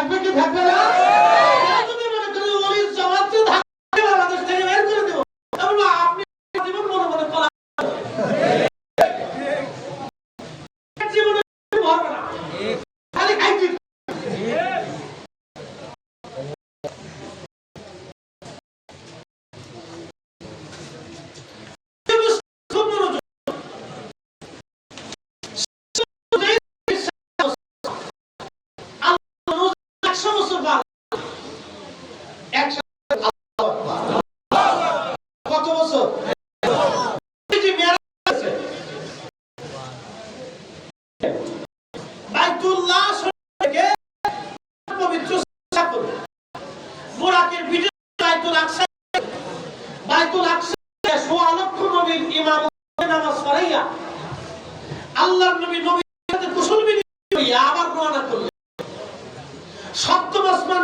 থাকবে কি থাকবে না? যদি মনে করি ওলির জামাতকে ঢাকা বাংলাদেশ থেকে বের করে দেব, তাহলে আপনি জীবন মনে মনে কলা জীবনে মরবে না, খালি খাইতে কত বছর বাইতুল্লাহ শরীফকে পবিত্র করে বুরাকের ভিতরে বাইতুল আকসা 16 লক্ষ নবীর ইমাম নামাজ পড়াইয়া আল্লাহর নবী নবীর সাথে কুশল বিনিময় করিয়া আবার রওনা করলেন। সপ্তম আসমান